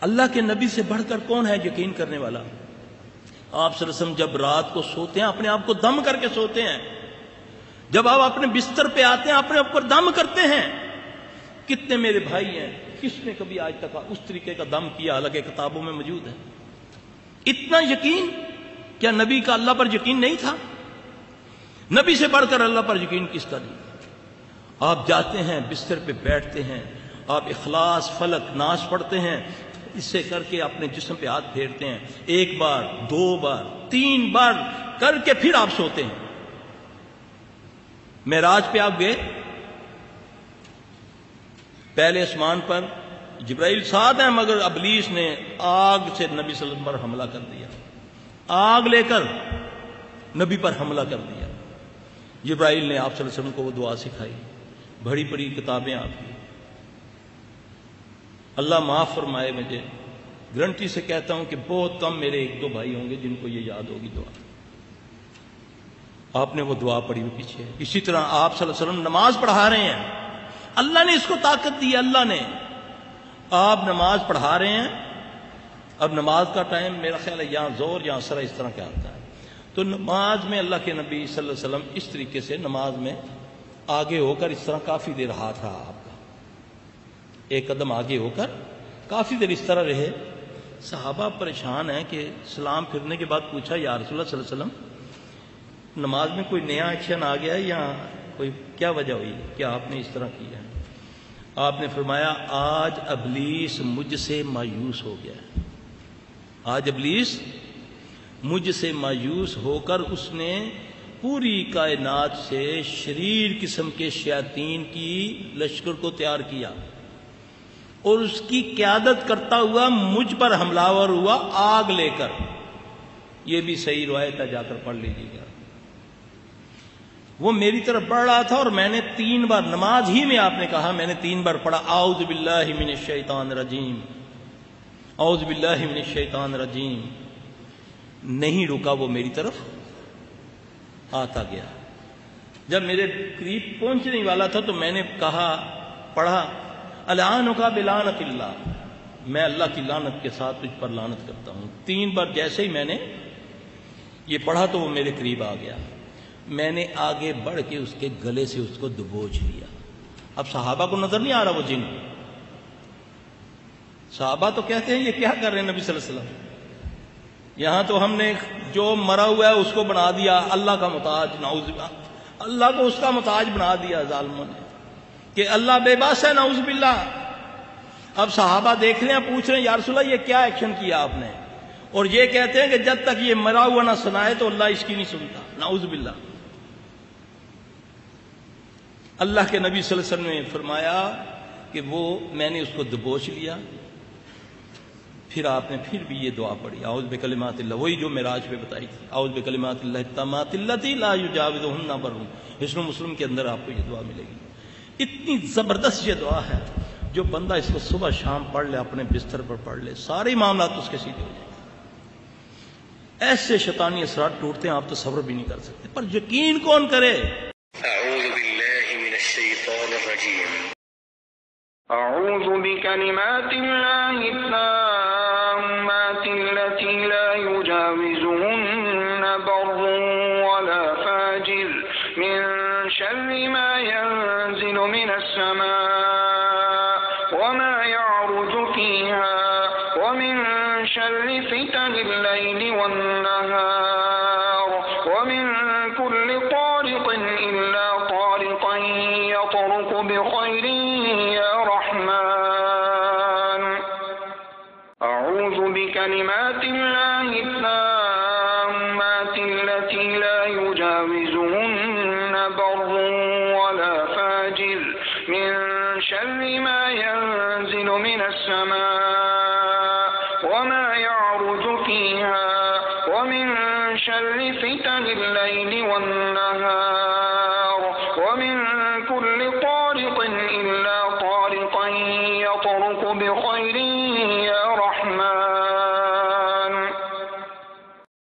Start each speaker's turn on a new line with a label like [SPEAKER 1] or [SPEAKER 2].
[SPEAKER 1] اللہ کے نبی سے بڑھ کر کون ہے یقین کرنے والا؟ آپ صلی اللہ علیہ وسلم جب رات کو سوتے ہیں اپنے آپ کو دم کر کے سوتے ہیں، جب آپ اپنے بستر پہ آتے ہیں اپنے اوپر دم کرتے ہیں۔ کتنے میرے بھائی ہیں کس نے کبھی آج تک اس طریقے کا دم کیا؟ حالانکہ کتابوں میں موجود ہے۔ اتنا یقین، کیا نبی کا اللہ پر یقین نہیں تھا؟ نبی سے بڑھ کر اللہ پر یقین کس کا نہیں؟ آپ جاتے ہیں بستر پہ بیٹھتے ہیں، آپ اخلاص فلق ناس پڑھتے ہیں، اس سے کر کے اپنے جسم پہ ہاتھ پھیرتے ہیں، 1 بار 2 بار 3 بار کر کے پھر آپ سوتے ہیں۔ معراج پہ آپ گئے، پہلے آسمان پر جبرائیل ساتھ ہیں، مگر ابلیس نے آگ سے نبی صلی اللہ علیہ وسلم پر حملہ کر دیا، آگ لے کر نبی پر حملہ کر دیا۔ جبرائیل نے آپ صلی اللہ علیہ وسلم کو وہ دعا سکھائی، بڑی بڑی کتابیں آپ کی۔ اللہ معاف فرمائے، مجھے گارنٹی سے کہتا ہوں کہ بہت کم میرے 1-2 بھائی ہوں گے جن کو یہ یاد ہوگی دعا۔ آپ نے وہ دعا پڑھی ہوئی پیچھے۔ اسی طرح آپ صلی اللہ علیہ وسلم نماز پڑھا رہے ہیں، اللہ نے اس کو طاقت دی، اللہ نے۔ آپ نماز پڑھا رہے ہیں، اب نماز کا ٹائم میرا خیال ہے یہاں زور یہاں سرا اس طرح کیا آتا ہے، تو نماز میں اللہ کے نبی صلی اللہ علیہ وسلم اس طریقے سے نماز میں آگے ہو کر اس طرح کافی دیر ہاتھ رہا آپ کا، 1 قدم آگے ہو کر کافی دیر اس طرح رہے۔ صحابہ پریشان ہیں کہ سلام پھرنے کے بعد پوچھا، یا رسول اللہ صلی اللہ علیہ وسلم نماز میں کوئی نیا ایکشن آ گیا ہے یا کوئی کیا وجہ ہوئی کہ آپ نے اس طرح کیا ہے؟ آپ نے فرمایا، آج ابلیس مجھ سے مایوس ہو گیا ہے، آج ابلیس مجھ سے مایوس ہو کر اس نے پوری کائنات سے شریر قسم کے شیاطین کی لشکر کو تیار کیا اور اس کی قیادت کرتا ہوا مجھ پر حملہ ور ہوا آگ لے کر۔ یہ بھی صحیح روایت ہے، جا کر پڑھ لیجیے گا۔ وہ میری طرف بڑھ رہا تھا اور میں نے 3 بار نماز ہی میں، آپ نے کہا میں نے 3 بار پڑھا، اعوذ باللہ من الشیطان الرجیم، اعوذ باللہ من الشیطان الرجیم۔ نہیں رکا، وہ میری طرف آتا گیا۔ جب میرے قریب پہنچنے ہی والا تھا تو میں نے کہا، پڑھا، العنک بلعنت اللہ، میں اللہ کی لعنت کے ساتھ تجھ پر لعنت کرتا ہوں۔ 3 بار جیسے ہی میں نے یہ پڑھا تو وہ میرے قریب آ گیا، میں نے آگے بڑھ کے اس کے گلے سے اس کو دبوچ لیا۔ اب صحابہ کو نظر نہیں آ رہا وہ جن، صحابہ تو کہتے ہیں یہ کیا کر رہے ہیں نبی صلی اللہ علیہ وسلم، یہاں تو ہم نے جو مرا ہوا ہے اس کو بنا دیا اللہ کا محتاج، نعوذ باللہ، اللہ کو اس کا محتاج بنا دیا ظالموں نے کہ اللہ بے بس ہے، نعوذ باللہ۔ اب صحابہ دیکھ رہے ہیں، پوچھ رہے ہیں، یا رسول اللہ یہ کیا ایکشن کیا آپ نے؟ اور یہ کہتے ہیں کہ جب تک یہ مرا ہوا نہ سنائے تو اللہ اس کی نہیں سنتا، نعوذ باللہ۔ اللہ کے نبی صلی اللہ علیہ وسلم نے فرمایا کہ وہ میں نے اس کو دبوچ لیا۔ پھر آپ نے پھر بھی یہ دعا پڑھی، اعوذ بکلمات اللہ، وہی جو معراج پہ بتائی تھی، اعوذ بکلمات اللہ التامات اللتی لا یجاوزہن بر۔ حسن مسلم کے اندر آپ کو یہ دعا ملے گی۔ اتنی زبردست یہ دعا ہے، جو بندہ اس کو صبح شام پڑھ لے، اپنے بستر پر پڑھ لے، سارے معاملات اس کے سیدھے ہو جائیں گے۔ ایسے شیطانی اثرات ٹوٹتے ہیں آپ تصور بھی نہیں کر سکتے، پر یقین کون کرے؟
[SPEAKER 2] اعوذ باللہ من الشیطان الرجیم،
[SPEAKER 3] اعوذ بکلمات اللہ التامات التی لا یجاوزہن بر ولا فاجر من شر ما ينزل من السماء وما يعرج فيها ومن شر فتن الليل والنهار ومن كل طارق إلا طارقا يطرق بخير يا رحمن، أعوذ بكلمات الله التامات التي لا يجاوزهن بر ولا فاجر من شر ما ينزل من السماء وما يعرج فيها ومن شر فتن الليل والنهار